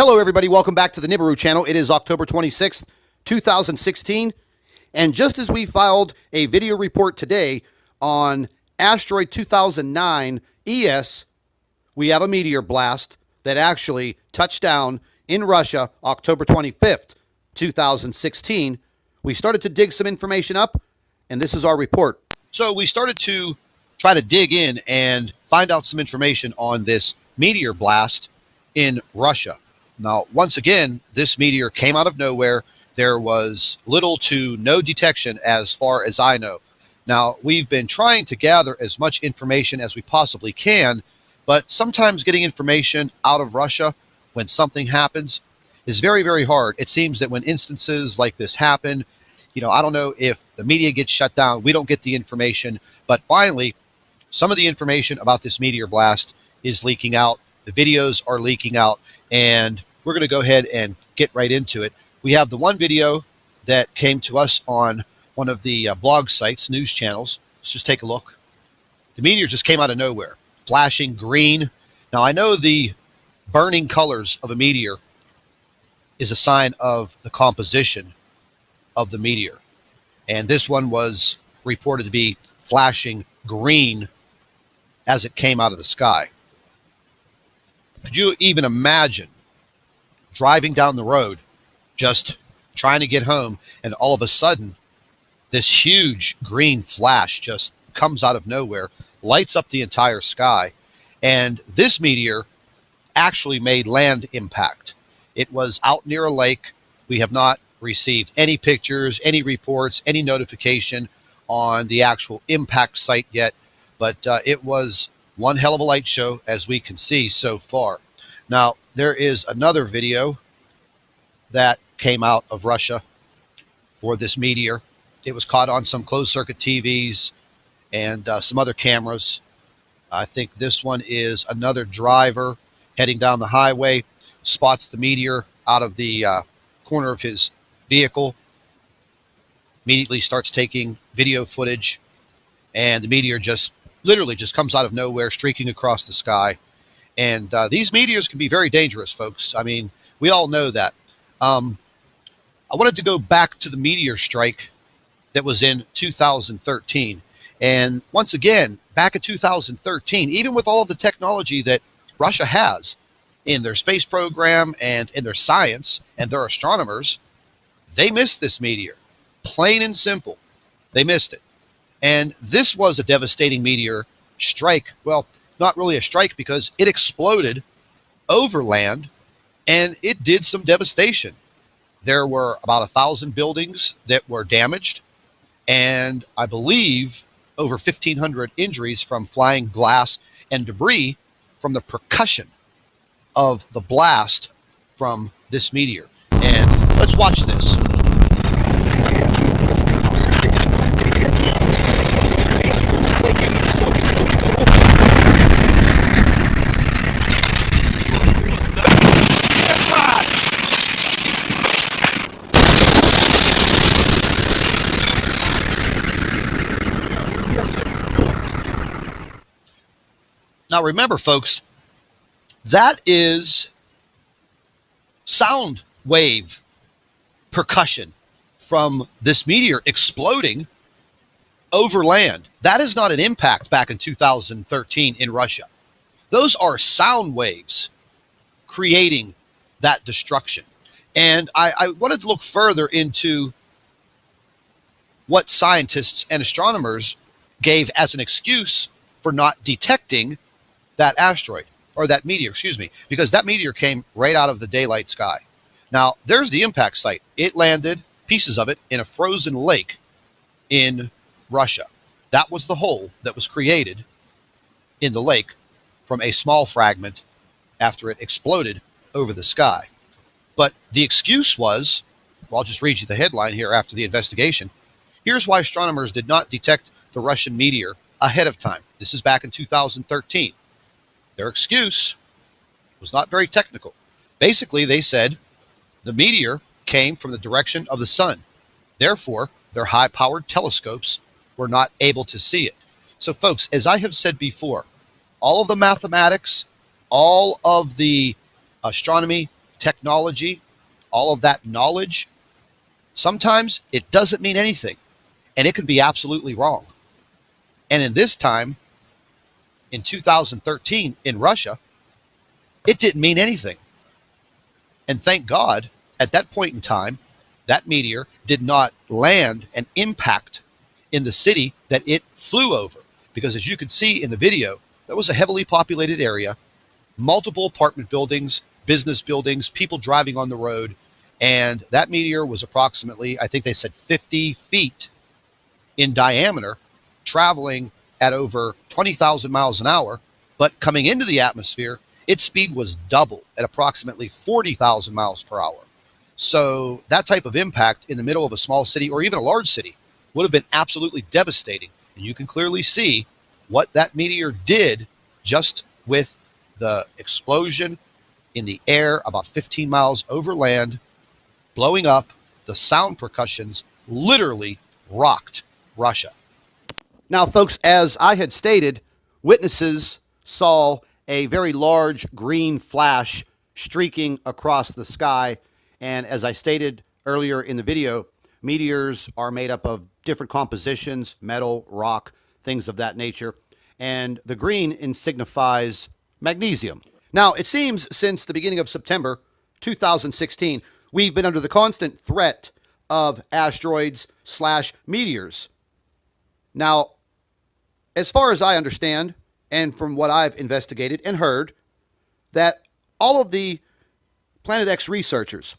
Hello everybody, welcome back to the NIBIRU channel. It is October 26th, 2016, and just as we filed a video report today on asteroid 2009 ES, we have a meteor blast that actually touched down in Russia October 25th, 2016. We started to dig some information up, and this is our report. So we started to try to dig in and find out some information on this meteor blast in Russia. Now, once again, this meteor came out of nowhere. There was little to no detection as far as I know. Now, we've been trying to gather as much information as we possibly can, but sometimes getting information out of Russia when something happens is very, very hard. It seems that when instances like this happen, I don't know if the media gets shut down, we don't get the information, but finally, some of the information about this meteor blast is leaking out. The videos are leaking out, and we're going to go ahead and get right into it. We have the one video that came to us on one of the blog sites, news channels. Let's just take a look. The meteor just came out of nowhere, flashing green. Now, I know the burning colors of a meteor is a sign of the composition of the meteor. And this one was reported to be flashing green as it came out of the sky. Could you even imagine driving down the road, just trying to get home, and all of a sudden, this huge green flash just comes out of nowhere, lights up the entire sky, and this meteor actually made land impact. It was out near a lake. We have not received any pictures, any reports, any notification on the actual impact site yet, but it was one hell of a light show, as we can see so far. Now, there is another video that came out of Russia for this meteor. It was caught on some closed-circuit TVs and some other cameras. I think this one is another driver heading down the highway, spots the meteor out of the corner of his vehicle, immediately starts taking video footage, and the meteor just literally just comes out of nowhere, streaking across the sky. And these meteors can be very dangerous, folks. I mean, we all know that. I wanted to go back to the meteor strike that was in 2013. And once again, back in 2013, even with all of the technology that Russia has in their space program and in their science and their astronomers, they missed this meteor. Plain and simple. They missed it. And this was a devastating meteor strike. Well, not really a strike, because it exploded over land and it did some devastation. There were about 1,000 buildings that were damaged, and I believe over 1,500 injuries from flying glass and debris from the percussion of the blast from this meteor. And let's watch this. Now remember, folks, that is sound wave percussion from this meteor exploding over land. That is not an impact back in 2013 in Russia. Those are sound waves creating that destruction. And I wanted to look further into what scientists and astronomers gave as an excuse for not detecting that asteroid, or that meteor, excuse me, because that meteor came right out of the daylight sky. Now, there's the impact site. It landed, pieces of it, in a frozen lake in Russia. That was the hole that was created in the lake from a small fragment after it exploded over the sky. But the excuse was, well, I'll just read you the headline here after the investigation. Here's why astronomers did not detect the Russian meteor ahead of time. This is back in 2013. Their excuse was not very technical. Basically, they said the meteor came from the direction of the sun. Therefore, their high-powered telescopes were not able to see it. So, folks, as I have said before, all of the mathematics, all of the astronomy, technology, all of that knowledge, sometimes it doesn't mean anything, and it can be absolutely wrong. And in this time, in 2013 in Russia, it didn't mean anything. And thank God, at that point in time, that meteor did not land and impact in the city that it flew over. Because as you could see in the video, that was a heavily populated area, multiple apartment buildings, business buildings, people driving on the road. And that meteor was approximately, I think they said 50 feet in diameter, traveling at over 20,000 miles an hour. But coming into the atmosphere, its speed was double at approximately 40,000 miles per hour. So that type of impact in the middle of a small city or even a large city would have been absolutely devastating. And you can clearly see what that meteor did just with the explosion in the air about 15 miles over land, blowing up. The sound percussions literally rocked Russia. Now, folks, as I had stated, witnesses saw a very large green flash streaking across the sky. And as I stated earlier in the video, meteors are made up of different compositions, metal, rock, things of that nature. And the green signifies magnesium. Now, it seems since the beginning of September 2016, we've been under the constant threat of asteroids/meteors. Now, as far as I understand, and from what I've investigated and heard, that all of the Planet X researchers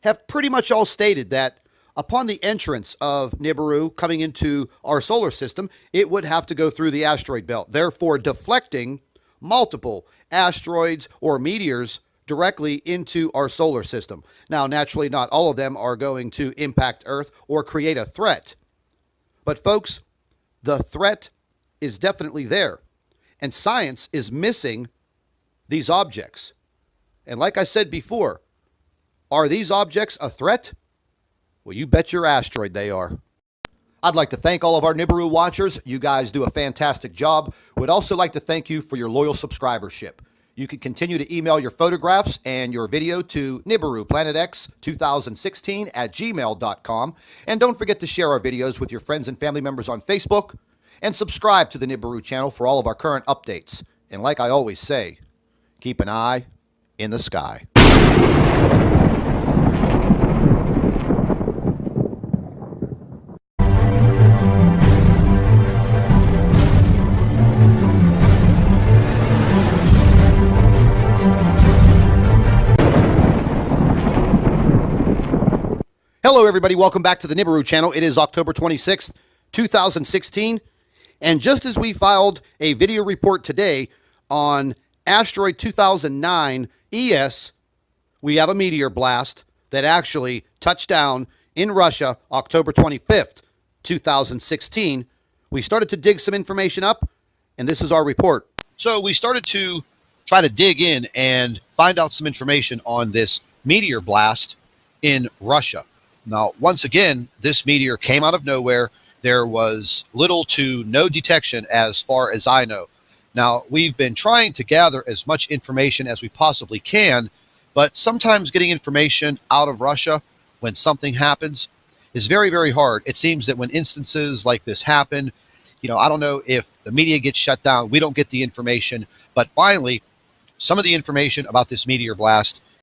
have pretty much all stated that upon the entrance of NIBIRU coming into our solar system, it would have to go through the asteroid belt, therefore deflecting multiple asteroids or meteors directly into our solar system. Now, naturally, not all of them are going to impact Earth or create a threat. But folks, the threat is definitely there. And science is missing these objects. And like I said before, are these objects a threat? Well, you bet your asteroid they are. I'd like to thank all of our NIBIRU watchers. You guys do a fantastic job. Would also like to thank you for your loyal subscribership. You can continue to email your photographs and your video to NIBIRUPlanetX2016@gmail.com. And don't forget to share our videos with your friends and family members on Facebook. And subscribe to the NIBIRU channel for all of our current updates. And like I always say, keep an eye in the sky. Hello, everybody. Welcome back to the NIBIRU channel. It is October 26th, 2016. And just as we filed a video report today on asteroid 2009 ES, we have a meteor blast that actually touched down in Russia October 25th, 2016. We started to dig some information up, and this is our report. So we started to try to dig in and find out some information on this meteor blast in Russia. Now, once again, this meteor came out of nowhere. There was little to no detection as far as I know. Now, we've been trying to gather as much information as we possibly can, but sometimes getting information out of Russia when something happens is very, very hard. It seems that when instances like this happen, I don't know if the media gets shut down, we don't get the information, but finally, some of the information about this meteor blast